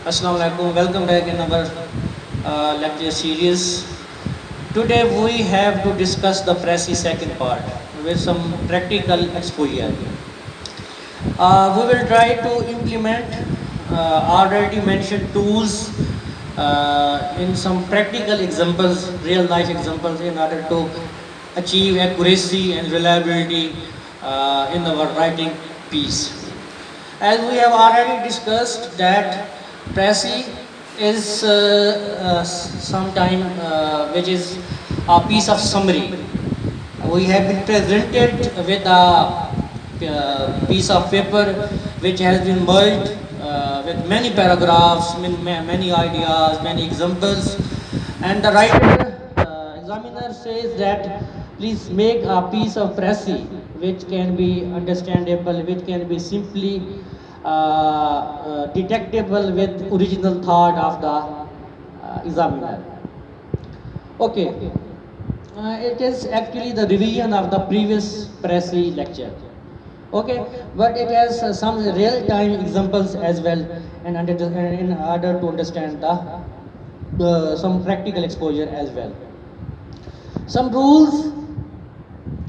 Assalamu alaikum. Welcome back in our lecture series. Today we have to discuss the Prezi second part with some practical exposure. We will try to implement already mentioned tools in some practical examples, real life examples, in order to achieve accuracy and reliability in our writing piece. As we have already discussed that Prezi is sometime which is a piece of summary. We have been presented with a piece of paper which has been merged with many paragraphs, many ideas, many examples, and the writer examiner says that please make a piece of Prezi which can be understandable, which can be simply detectable with original thought of the examiner. Okay, it is actually the revision of the previous Prezi lecture. Okay, but it has some real-time examples as well, and in order to understand the some practical exposure as well. Some rules.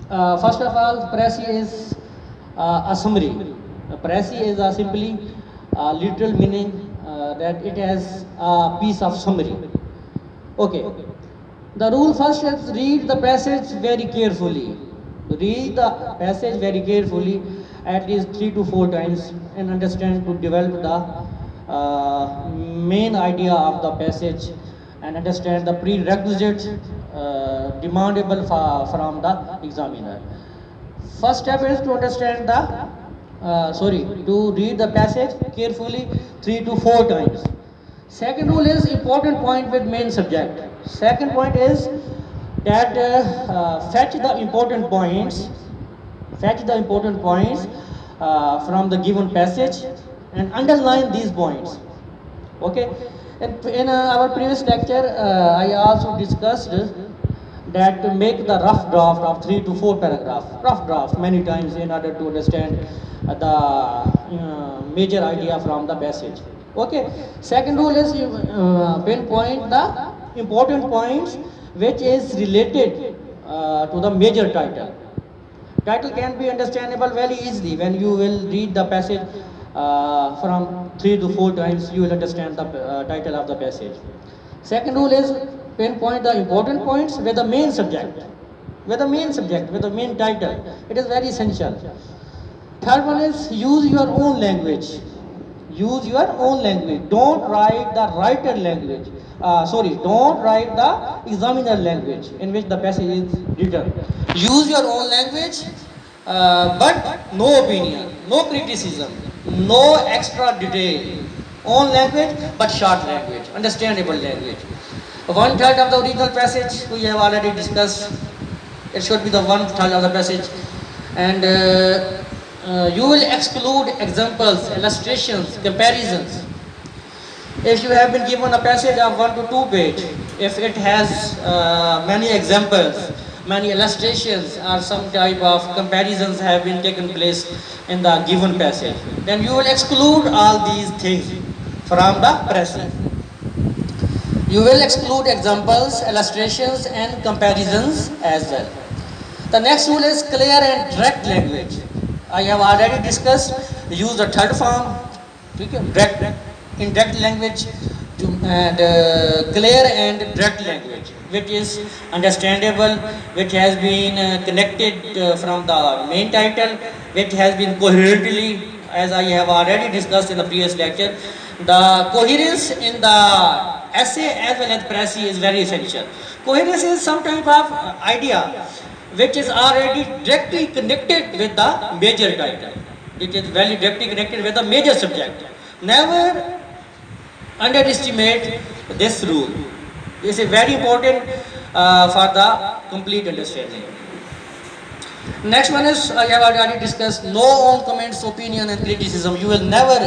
First of all, Prezi is a summary. Prezi is simply literal meaning that it has a piece of summary. Okay. The rule first is read the passage very carefully. Read the passage very carefully at least 3 to 4 times and understand to develop the main idea of the passage and understand the prerequisite demandable from the examiner. First step is to understand to read the passage carefully 3 to 4 times. Second rule is important point with main subject. Second point is that fetch the important points from the given passage and underline these points. Okay, in our previous lecture I also discussed that to make the rough draft of 3 to 4 rough draft many times in order to understand the major idea from the passage. Okay, second rule is pinpoint the important points which is related to the major title. Title can be understandable very easily when you will read the passage from 3 to 4 times. You will understand the title of the passage. Second rule is pinpoint the important points with the main subject, with the main title. It is very essential. Third one is use your own language. Use your own language. Don't write the writer language. Don't write the examiner language in which the passage is written. Use your own language, but no opinion, no criticism, no extra detail. Own language, but short language, understandable language. One third of the original passage we have already discussed. It should be the one third of the passage, and you will exclude examples, illustrations, comparisons. If you have been given a passage of 1 to 2 page, if it has many examples, many illustrations, or some type of comparisons have been taken place in the given passage, then you will exclude all these things from the Prezi. You will exclude examples, illustrations, and comparisons as well. The next rule is clear and direct language. I have already discussed use the third form, direct language, and clear and direct language, which is understandable, which has been connected from the main title, which has been coherently, as I have already discussed in the previous lecture. The coherence in the essay as well as Prezi is very essential. Coherence is some type of idea which is already directly connected with the major title. It is very directly connected with the major subject. Never underestimate this rule. This is very important for the complete understanding. Next one is, I have already discussed, no own comments, opinion and criticism. You will never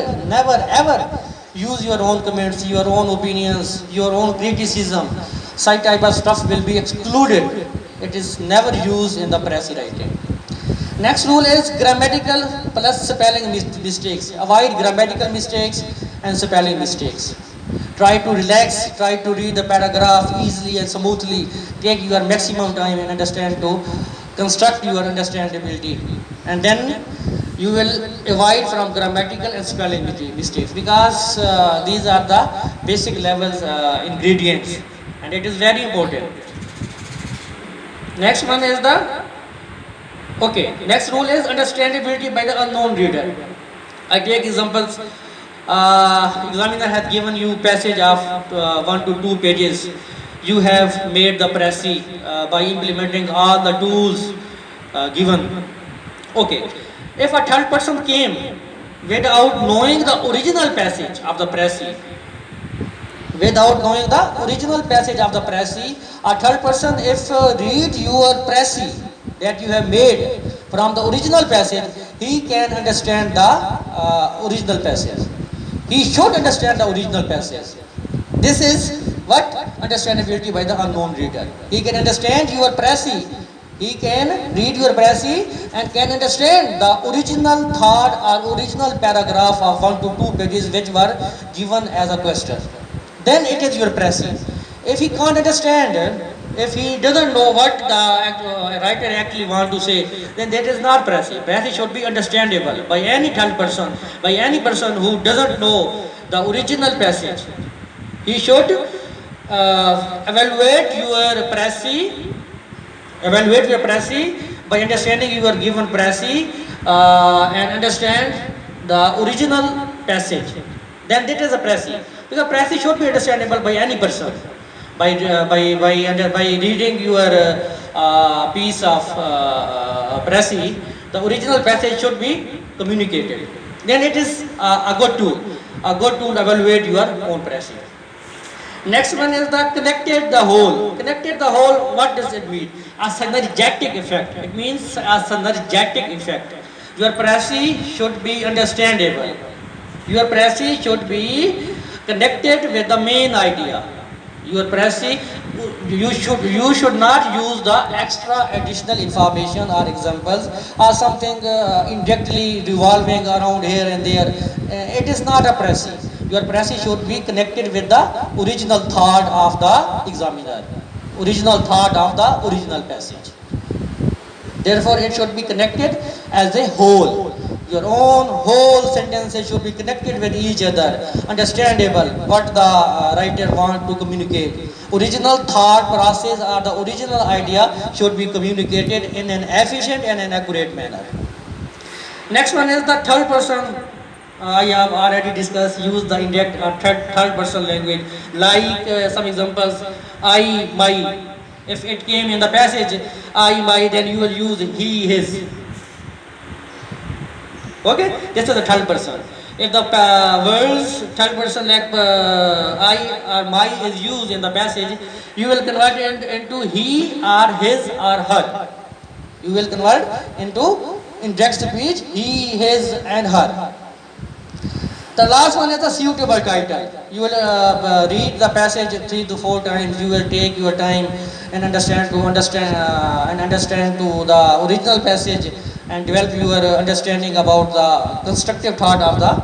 ever use your own comments, your own opinions, your own criticism. Such type of stuff will be excluded. It is never used in the Prezi writing. Next rule is grammatical plus spelling mistakes. Avoid grammatical mistakes and spelling mistakes. Try to relax, try to read the paragraph easily and smoothly. Take your maximum time and understand to construct your understandability. And then you will avoid from grammatical and spelling mistakes, because these are the basic levels ingredients, and it is very important. Next one is the, okay, next rule is understandability by the unknown reader. I take examples. Examiner has given you passage of 1 to 2 pages. You have made the Prezi by implementing all the tools given. Okay, if a third person came without knowing the original passage of the Prezi, without knowing the original passage of the Prezi, a third person if read your Prezi that you have made from the original passage, he can understand the original passage. He should understand the original passage. This is what understandability by the unknown reader. He can understand your Prezi. He can read your Prezi and can understand the original thought or original paragraph of 1 to 2 pages which were given as a question. Then it is your Prezi. If he can't understand, if he doesn't know what the writer actually want to say, then that is not Prezi. Prezi should be understandable by any third person, by any person who doesn't know the original passage. He should evaluate your Prezi by understanding your given Prezi and understand the original passage. Then that is a Prezi. Because Prezi should be understandable by any person. By reading your piece of Prezi, the original passage should be communicated. Then it is a good tool to evaluate your own Prezi. Next one is the connected the whole. Connected the whole, what does it mean? A synergetic effect. It means a synergetic effect. Your Prezi should be understandable. Your Prezi should be connected with the main idea. Your Prezi, you should not use the extra additional information or examples or something indirectly revolving around here and there. It is not a Prezi. Your Prezi should be connected with the original thought of the examiner, original thought of the original passage. Therefore, it should be connected as a whole. Your own whole sentences should be connected with each other, understandable what the writer wants to communicate. Original thought process or the original idea should be communicated in an efficient and an accurate manner. Next one is the third person. I have already discussed, use the indirect third person language, like some examples, I, my. If it came in the passage, I, my, then you will use he, his. Okay, this is the third person. If the words third person like I or my is used in the passage, you will convert it into he or his or her. You will convert into indirect speech he, his, and her. The last one is the suitable title. You will read the passage 3 to 4 times. You will take your time and understand to the original passage and develop your understanding about the constructive thought of the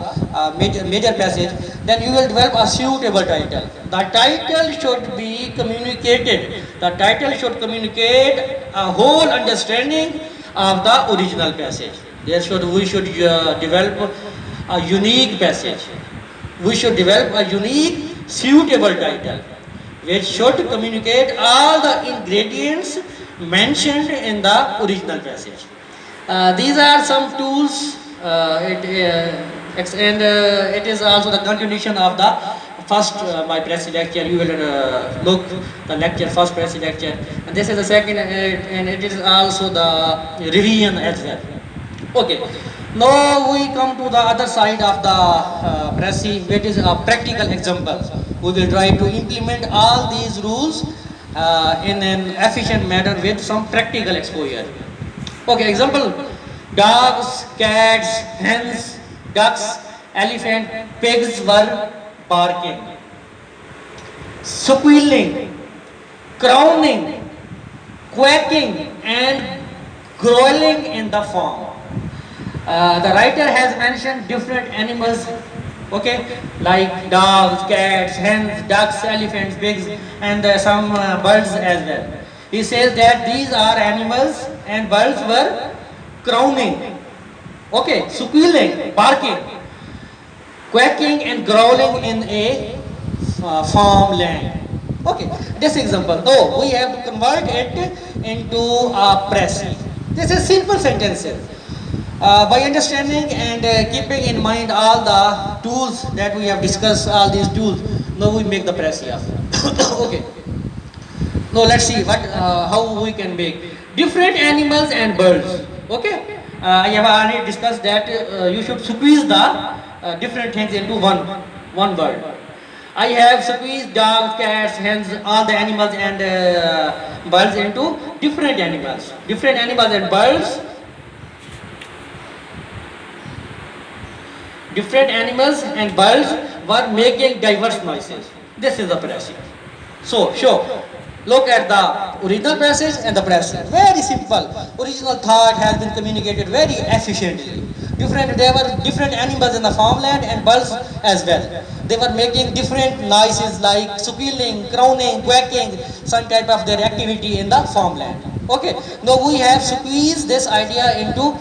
major passage. Then you will develop a suitable title. The title should be communicated. The title should communicate a whole understanding of the original passage. We should develop a unique passage. We should develop a unique, suitable title, which should communicate all the ingredients mentioned in the original passage. These are some tools, it is also the continuation of the first my Prezi lecture. You will look the lecture, first Prezi lecture, and this is the second, and it is also the revision as well. Okay. Now we come to the other side of the Prezi, which is a practical example. We will try to implement all these rules in an efficient manner with some practical exposure. Okay, example: dogs, cats, hens, ducks, elephant, pigs were barking, squealing, crowing, quacking, and growling in the farm. The writer has mentioned different animals Okay, like dogs, cats, hens, ducks, elephants, pigs, and some birds as well. He says that these are animals and birds were crowning, okay, squealing, barking, quacking and growling in a farmland. Okay, this example. Oh, we have to convert it into a press. This is simple sentences. By understanding and keeping in mind all the tools that we have discussed, all these tools, now we make the press here. Okay. Now let's see how we can make different animals and birds. Okay. I have already discussed that you should squeeze the different things into one word. I have squeezed dogs, cats, hens, all the animals and birds into different animals. Different animals and birds. Different animals and birds were making diverse noises. This is the passage. So, look at the original passage and the passage. Very simple. Original thought has been communicated very efficiently. There were different animals in the farmland and birds as well. They were making different noises like squealing, crowing, quacking, some type of their activity in the farmland. Okay. Now we have squeezed this idea into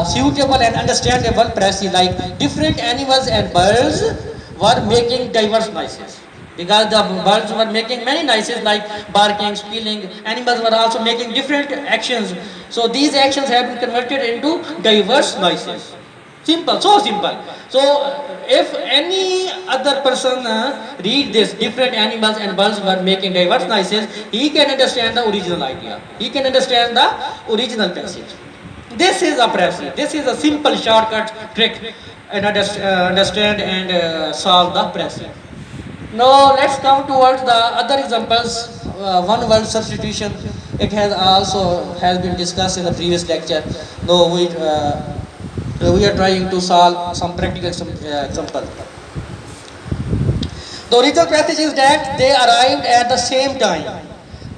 suitable and understandable press, like different animals and birds were making diverse noises, because the birds were making many noises like barking, squealing. Animals were also making different actions, so these actions have been converted into diverse noises. Simple, so simple. So if any other person read this, different animals and birds were making diverse noises, he can understand the original idea, he can understand the original passage. This is a pressy. This is a simple shortcut trick and understand and solve the pressy. Now let's come towards the other examples. One word substitution. It has been discussed in the previous lecture. Now we are trying to solve some practical example. The original passage is that they arrived at the same time.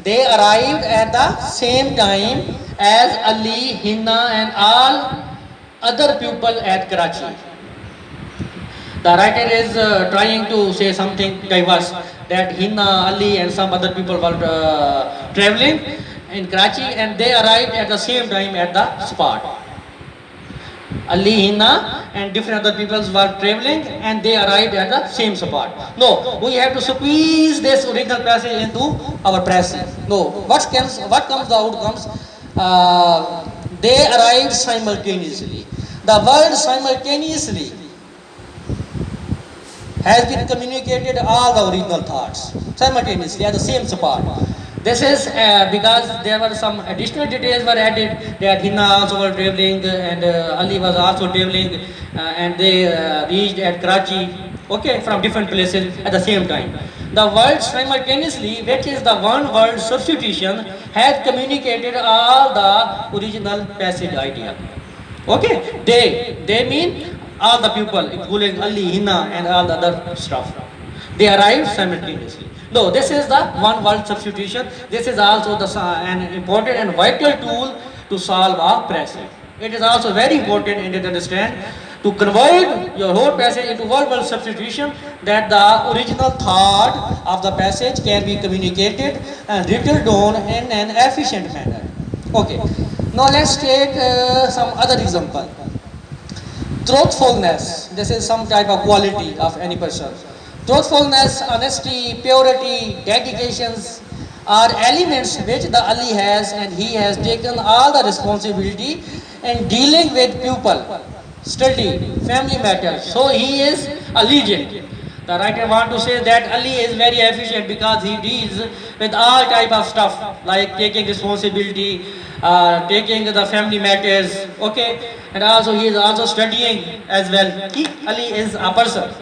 They arrived at the same time as Ali, Hinna and all other people at Karachi. The writer is trying to say something diverse, that Hinna, Ali and some other people were traveling in Karachi and they arrived at the same time at the spot. Ali, Hinna and different other peoples were traveling and they arrived at the same spot. No, we have to squeeze this original passage into our passage. No, what comes the outcomes? They arrived simultaneously. The word simultaneously has been communicated all the original thoughts simultaneously at the same spot. This is because there were some additional details were added, that Hinna also were traveling and Ali was also traveling and they reached at Karachi, okay, from different places at the same time. The word simultaneously, which is the one word substitution, has communicated all the original passage idea. Okay, they mean all the people, including Ali, Hinna and all the other stuff. They arrived simultaneously. No, this is the one word substitution. This is also an important and vital tool to solve a passage. It is also very important in to understand to convert your whole passage into one word substitution, that the original thought of the passage can be communicated and written down in an efficient manner. Okay, now let's take some other example. Truthfulness. This is some type of quality of any person. Truthfulness, honesty, purity, dedications are elements which the Ali has, and he has taken all the responsibility in dealing with people, study, family matters. So he is a legend. The writer want to say that Ali is very efficient because he deals with all type of stuff like taking responsibility, taking the family matters, okay, and also he is also studying as well. Ali is a person.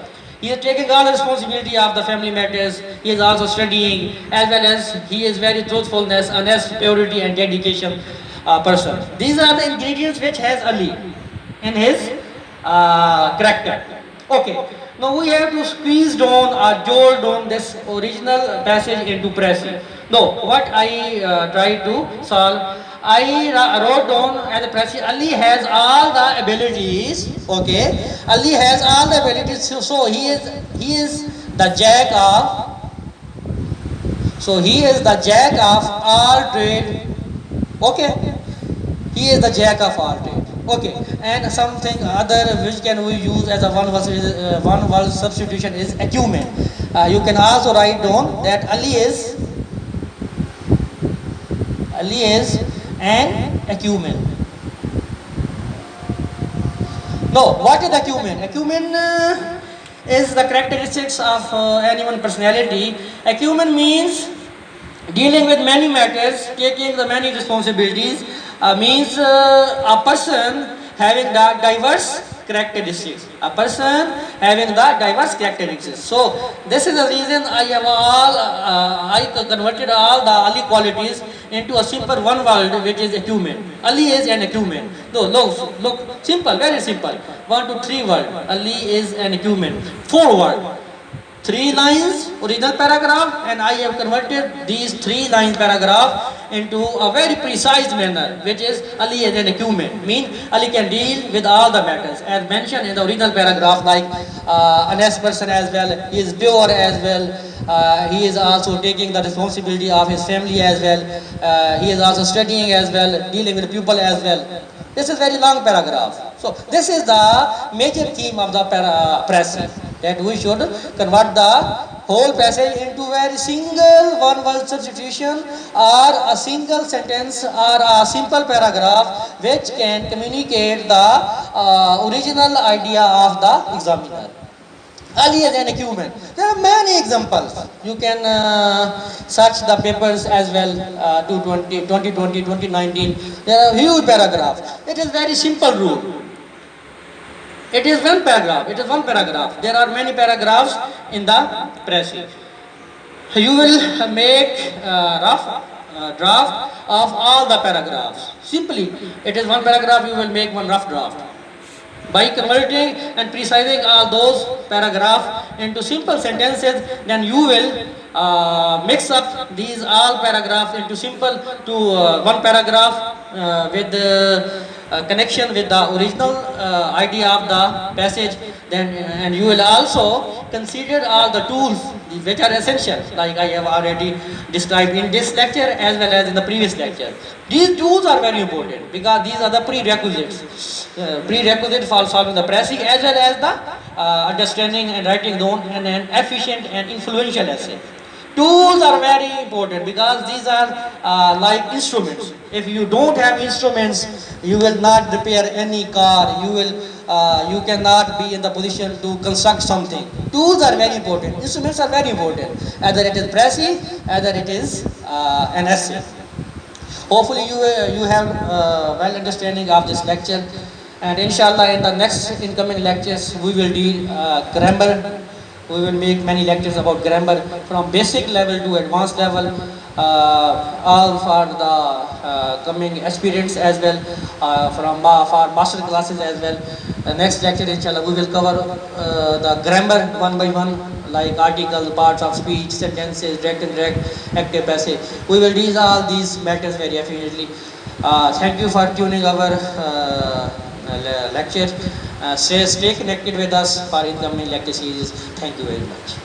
He is taking all the responsibility of the family matters. He is also studying, as well as he is very truthfulness, honest, purity, and dedication person. These are the ingredients which has Ali in his character. Okay. Now we have to squeeze down or jolt down this original passage into pressing. No, what I try to solve, wrote down as a president, Ali has all the abilities. Okay, Ali has all the abilities. So he is the jack of. So he is the jack of all trade. Okay, he is the jack of all trade. Okay, and something other which can we use as a one word substitution is acumen. You can also write down that Ali is an acumen. No, what is acumen? Acumen is the characteristics of any one personality. Acumen means dealing with many matters, taking the many responsibilities, means a person having the diverse characteristics. A person having the diverse characteristics. So this is the reason I converted all the Ali qualities into a simple one word, which is acumen. Ali is an acumen. No, look, simple, very simple. 1 to 3 word. Ali is an acumen. 4 word. 3 lines, original paragraph, and I have converted these 3 line paragraph into a very precise manner, which is Ali is an acumen. Mean Ali can deal with all the matters as mentioned in the original paragraph, like honest person as well, he is pure as well, he is also taking the responsibility of his family as well, he is also studying as well, dealing with people as well. This is very long paragraph. So this is the major theme of the passage, that we should convert the whole passage into very single one word substitution or a single sentence or a simple paragraph which can communicate the original idea of the examiner. Ali is an acumen. There are many examples. You can search the papers as well, 2020, 2019. There are huge paragraphs. It is very simple rule. It is one paragraph. It is one paragraph. There are many paragraphs in the passage. You will make a rough draft of all the paragraphs. Simply, it is one paragraph. You will make one rough draft. By converting and precising all those paragraphs into simple sentences, then you will mix up these all paragraphs into simple to one paragraph with connection with the original idea of the passage. Then and you will also consider all the tools which are essential, like I have already described in this lecture as well as in the previous lecture. These tools are very important because these are the prerequisites for solving the passage as well as the understanding and writing down an efficient and influential essay. Tools are very important because these are like instruments. If you don't have instruments, you will not repair any car. You cannot be in the position to construct something. Tools are very important. Instruments are very important. Either it is pressing, either it is an essay. Hopefully you have well understanding of this lecture, and inshallah in the next incoming lectures we will deal grammar. We will make many lectures about grammar from basic level to advanced level, all for the coming aspirants as well, for master classes as well. Next lecture inshallah we will cover the grammar one by one, like articles, parts of speech, sentences, direct and indirect, active, passive. We will deal all these matters very efficiently. Thank you for tuning our lecture. Stay connected with us for incoming lecture series. Thank you very much.